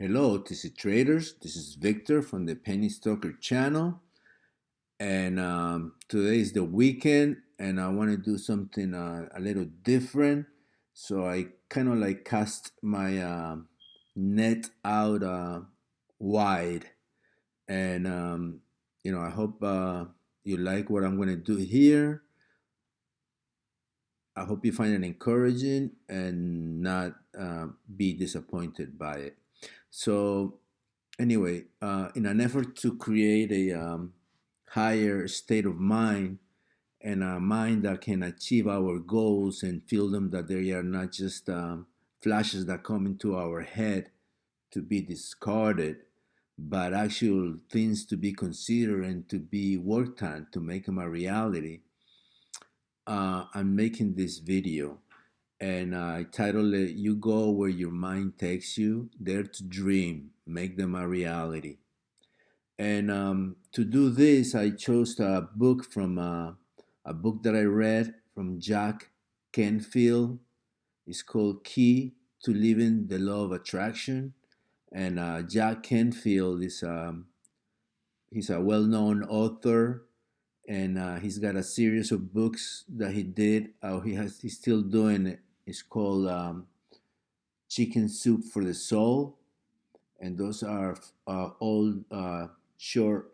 Hello, OTC traders. This is Victor from the Penny Stalker channel, and today is the weekend, and I want to do something a little different. So I kind of like cast my net out wide, and I hope you like what I'm going to do here. I hope you find it encouraging and not be disappointed by it. So anyway, in an effort to create a higher state of mind and a mind that can achieve our goals and feel them, that they are not just flashes that come into our head to be discarded, but actual things to be considered and to be worked on to make them a reality. I'm making this video, and I titled it "You Go Where Your Mind Takes You, Dare to Dream, Make Them a Reality." And to do this, I chose a book from a book that I read from Jack Canfield. It's called Key to Living the Law of Attraction. And Jack Canfield is he's a well-known author, and he's got a series of books that he did. He's still doing it. It's called Chicken Soup for the Soul, and those are all short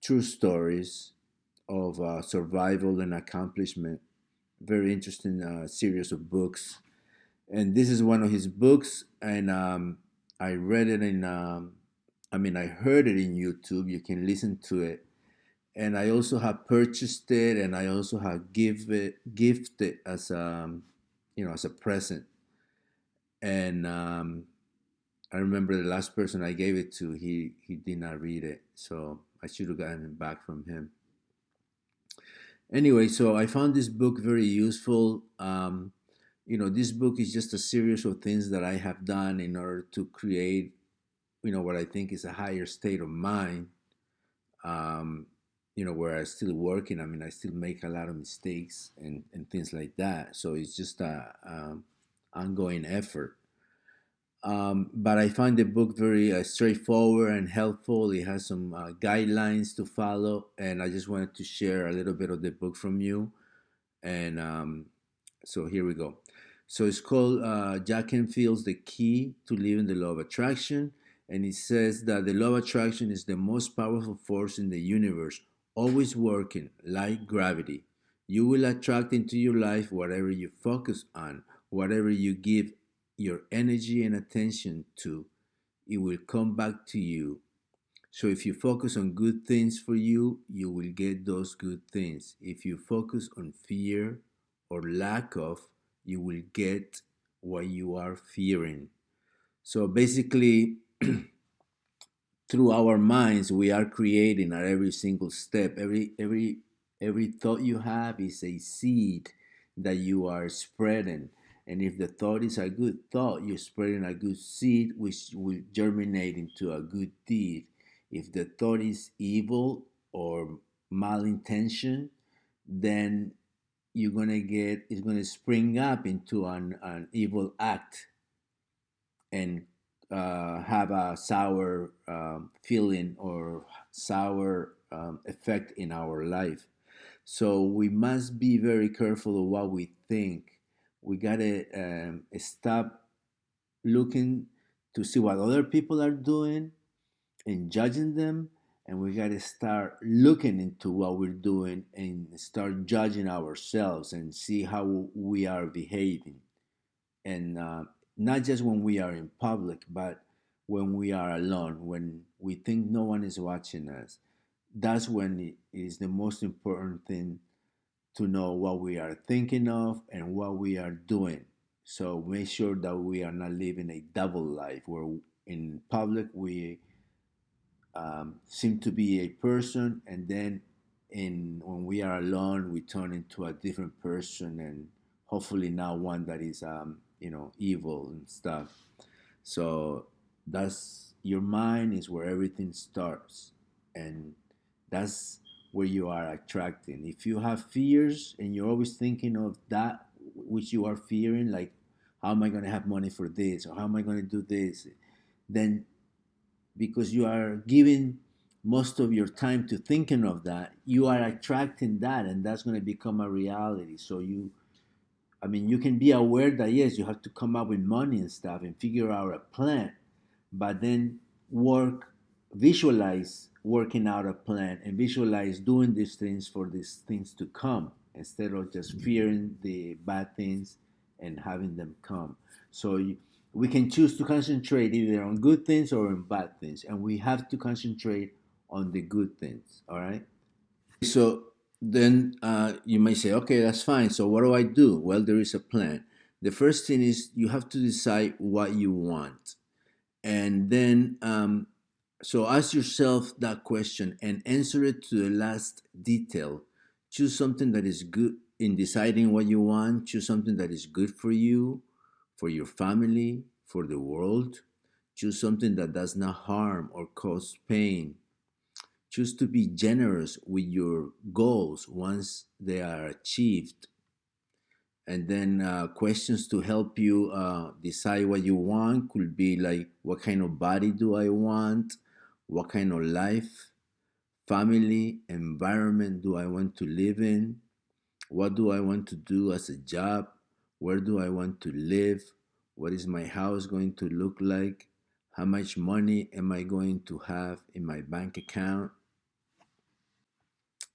true stories of survival and accomplishment. Very interesting series of books, and this is one of his books. And I read it in. I heard it in YouTube. You can listen to it, and I also have purchased it, and I also have gifted as as a present. And I remember the last person I gave it to, he did not read it, so I should have gotten it back from him. Anyway, so I found this book very useful. This book is just a series of things that I have done in order to create, what I think is a higher state of mind. Where I'm still working. I still make a lot of mistakes and things like that. So it's just a ongoing effort. But I find the book very straightforward and helpful. It has some guidelines to follow, and I just wanted to share a little bit of the book from you. And so here we go. So it's called Jack Canfield's The Key to Living the Law of Attraction. And it says that the law of attraction is the most powerful force in the universe, always working like gravity. You will attract into your life whatever you focus on, whatever you give your energy and attention to, it will come back to you. So if you focus on good things for you, you will get those good things. If you focus on fear or lack of, you will get what you are fearing. So basically, through our minds, we are creating at every single step. Every thought you have is a seed that you are spreading. And if the thought is a good thought, you're spreading a good seed which will germinate into a good deed. If the thought is evil or malintention, then it's gonna spring up into an evil act and have a sour feeling or sour effect in our life. So we must be very careful of what we think. We gotta stop looking to see what other people are doing and judging them, and we gotta start looking into what we're doing and start judging ourselves and see how we are behaving. And not just when we are in public, but when we are alone, when we think no one is watching us. That's when it is the most important thing to know what we are thinking of and what we are doing. So make sure that we are not living a double life where in public we seem to be a person, and then when we are alone we turn into a different person, and hopefully not one that is evil and stuff. So that's your mind is where everything starts, and that's where you are attracting. If you have fears and you're always thinking of that which you are fearing, like how am I going to have money for this, or how am I going to do this, then because you are giving most of your time to thinking of that, you are attracting that, and that's going to become a reality. So you can be aware that yes, you have to come up with money and stuff and figure out a plan, but then visualize working out a plan and visualize doing these things for these things to come instead of just fearing the bad things and having them come. So we can choose to concentrate either on good things or on bad things, and we have to concentrate on the good things. All right. So then you may say, okay, that's fine. So what do I do? Well, there is a plan. The first thing is you have to decide what you want. And then, so ask yourself that question and answer it to the last detail. Choose something that is good in deciding what you want. Choose something that is good for you, for your family, for the world. Choose something that does not harm or cause pain. Choose to be generous with your goals once they are achieved. And then questions to help you decide what you want could be like, what kind of body do I want? What kind of life, family, environment do I want to live in? What do I want to do as a job? Where do I want to live? What is my house going to look like? How much money am I going to have in my bank account?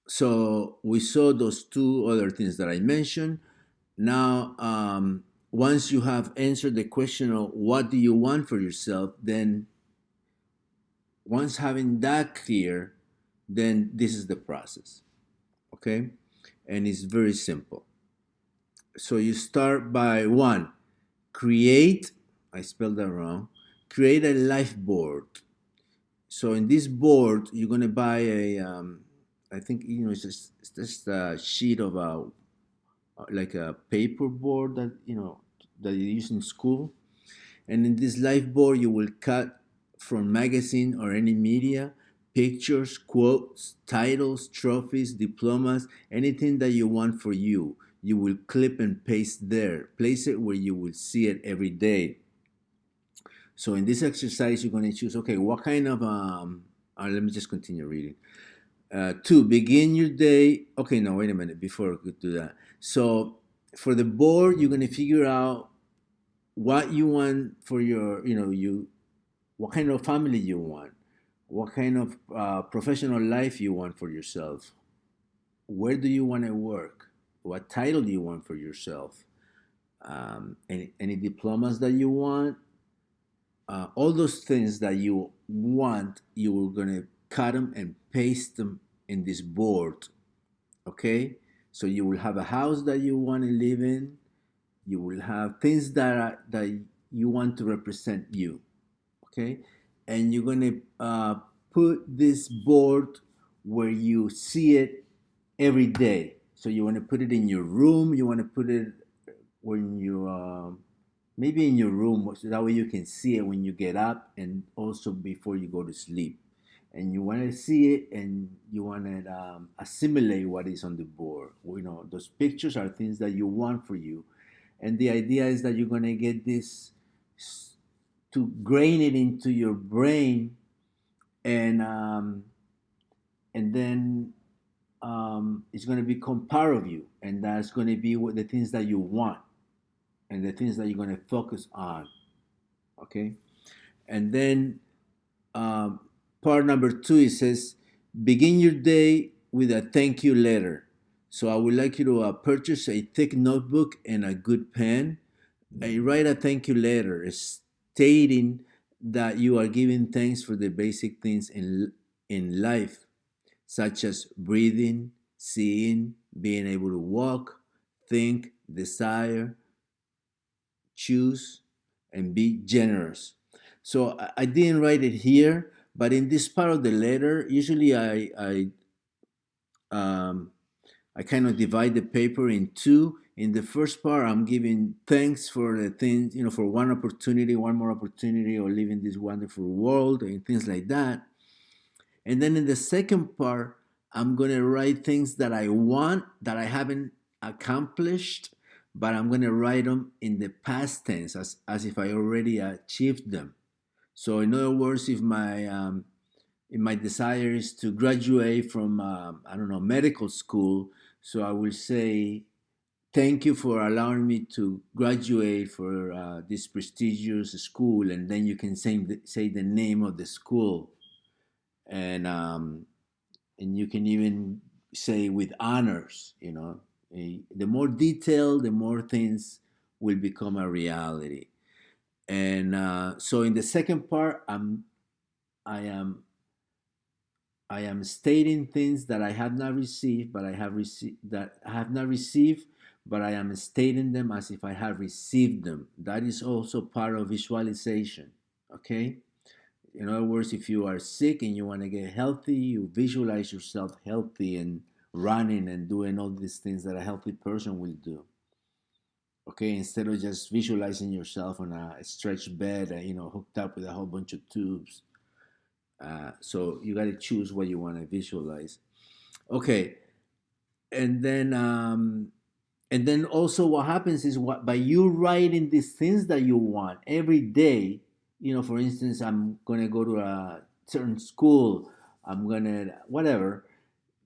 So we saw those two other things that I mentioned. Now, once you have answered the question of what do you want for yourself, then once having that clear, then this is the process. Okay? And it's very simple. So you start by one, create, I spelled that wrong, create a life board. So in this board, you're going to buy I think, it's just a sheet of like a paper board that you use in school. And in this life board, you will cut from magazine or any media pictures, quotes, titles, trophies, diplomas, anything that you want for you. You will clip and paste there. Place it where you will see it every day. So in this exercise, you're going to choose, okay, what kind of, let me just continue reading. Two, begin your day. Okay, no, wait a minute before we could do that. So for the board, you're going to figure out what you want for your, what kind of family you want, what kind of professional life you want for yourself, where do you want to work, what title do you want for yourself, any diplomas that you want, all those things that you want, you're going to cut them and paste them in this board. Okay, so you will have a house that you want to live in, you will have things that you want to represent you. Okay, and you're going to put this board where you see it every day. So you want to put it in your room, you want to put it when you maybe in your room, so that way you can see it when you get up and also before you go to sleep. And you want to see it and you want to assimilate what is on the board. Those pictures are things that you want for you, and the idea is that you're going to get this to grain it into your brain, and then it's going to become part of you, and that's going to be what the things that you want and the things that you're going to focus on. Okay, and then um, part number two, it says begin your day with a thank you letter. So I would like you to purchase a thick notebook and a good pen. Write a thank you letter stating that you are giving thanks for the basic things in life, such as breathing, seeing, being able to walk, think, desire, choose, and be generous. So I didn't write it here, but in this part of the letter, usually um, I kind of divide the paper in two. In the first part, I'm giving thanks for the things, for one opportunity, one more opportunity, or living this wonderful world, and things like that. And then in the second part, I'm going to write things that I want that I haven't accomplished, but I'm going to write them in the past tense as if I already achieved them. So in other words, if my desire is to graduate from I don't know, medical school, so I will say thank you for allowing me to graduate for this prestigious school, and then you can say the name of the school, and um, and you can even say with honors. The more detailed, the more things will become a reality. And so in the second part, I am I am stating things that I have not received, but I have received that I have not received, but I am stating them as if I have received them. That is also part of visualization. Okay. In other words, if you are sick and you want to get healthy, you visualize yourself healthy and running and doing all these things that a healthy person will do. Okay, instead of just visualizing yourself on a stretched bed, hooked up with a whole bunch of tubes. So you got to choose what you want to visualize. Okay, and then also what happens is, what by you writing these things that you want every day. For instance, I'm gonna go to a certain school. I'm gonna whatever.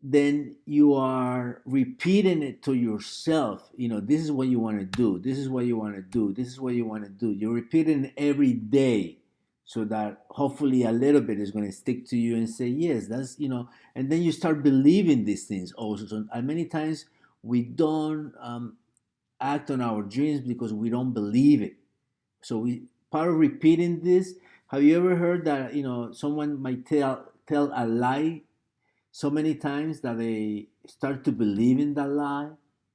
Then you are repeating it to yourself. This is what you want to do. This is what you want to do. This is what you want to do. You're repeating it every day, so that hopefully a little bit is going to stick to you and say, yes, that's. And then you start believing these things also. So many times we don't act on our dreams because we don't believe it. So we part of repeating this. Have you ever heard that someone might tell a lie so many times that they start to believe in that lie,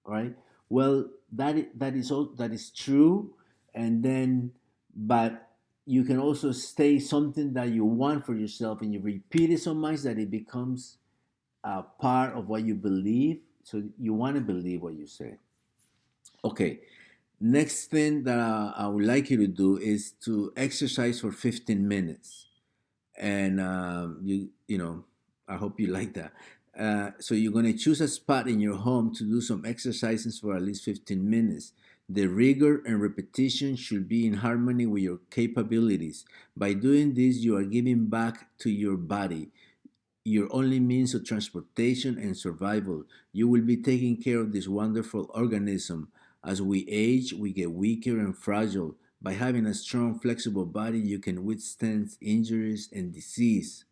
right? Well, that is true, and then but you can also say something that you want for yourself, and you repeat it so much that it becomes a part of what you believe. So you want to believe what you say. Okay. Next thing that I would like you to do is to exercise for 15 minutes. And I hope you like that. So you're going to choose a spot in your home to do some exercises for at least 15 minutes. The rigor and repetition should be in harmony with your capabilities. By doing this, you are giving back to your body, your only means of transportation and survival. You will be taking care of this wonderful organism. As we age, we get weaker and fragile. By having a strong, flexible body, you can withstand injuries and disease.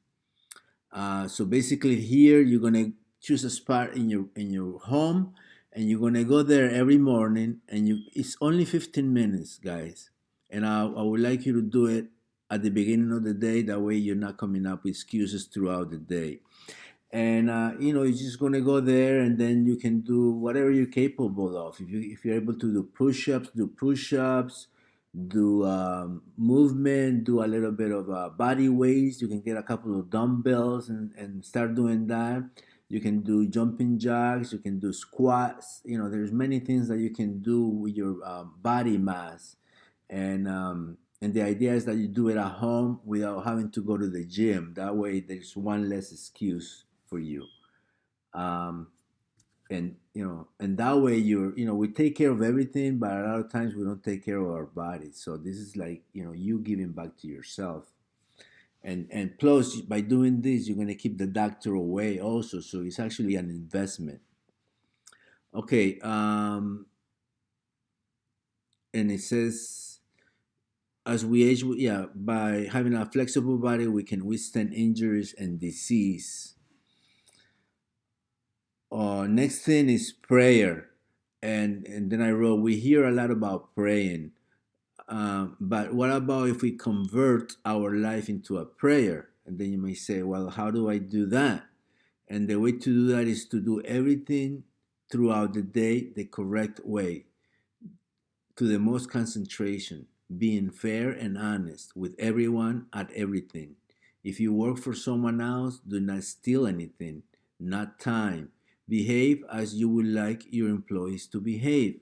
So basically, here you're gonna choose a spot in your home, and you're gonna go there every morning. And it's only 15 minutes, guys. And I would like you to do it at the beginning of the day. That way, you're not coming up with excuses throughout the day. And you're just gonna go there, and then you can do whatever you're capable of. If you're able to do push-ups, do push-ups, do movement, do a little bit of body weights. You can get a couple of dumbbells and start doing that. You can do jumping jacks. You can do squats. There's many things that you can do with your body mass, and the idea is that you do it at home without having to go to the gym. That way, there's one less excuse for you. Um, and that way we take care of everything, but a lot of times we don't take care of our bodies. So this is like you giving back to yourself, and plus by doing this, you're going to keep the doctor away also. So it's actually an investment. Okay. And it says, as we age, yeah, by having a flexible body, we can withstand injuries and disease. Next thing is prayer. And then I wrote, we hear a lot about praying. But what about if we convert our life into a prayer? And then you may say, well, how do I do that? And the way to do that is to do everything throughout the day the correct way, to the most concentration, being fair and honest with everyone at everything. If you work for someone else, do not steal anything, not time. Behave as you would like your employees to behave.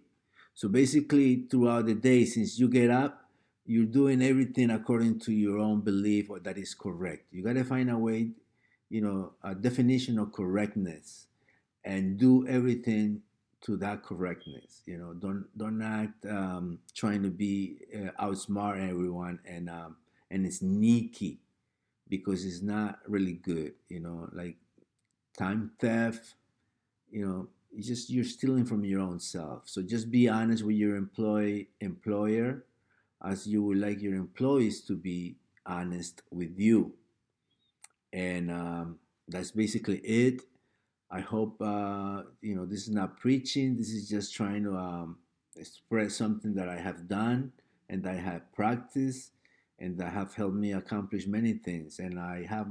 So basically, throughout the day, since you get up, you're doing everything according to your own belief or that is correct. You got to find a way, a definition of correctness, and do everything to that correctness. Don't act trying to be outsmart everyone, and it's sneaky because it's not really good, like time theft, it's just you're stealing from your own self. So just be honest with your employer, as you would like your employees to be honest with you. And that's basically it. I hope this is not preaching. This is just trying to express something that I have done and that I have practiced and that have helped me accomplish many things. And I have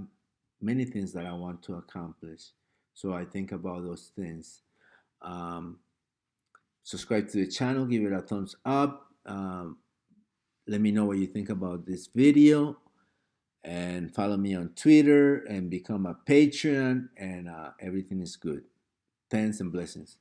many things that I want to accomplish. So I think about those things. Um, Subscribe to the channel, give it a thumbs up. Let me know what you think about this video, and follow me on Twitter and become a Patreon, and everything is good. Thanks and blessings.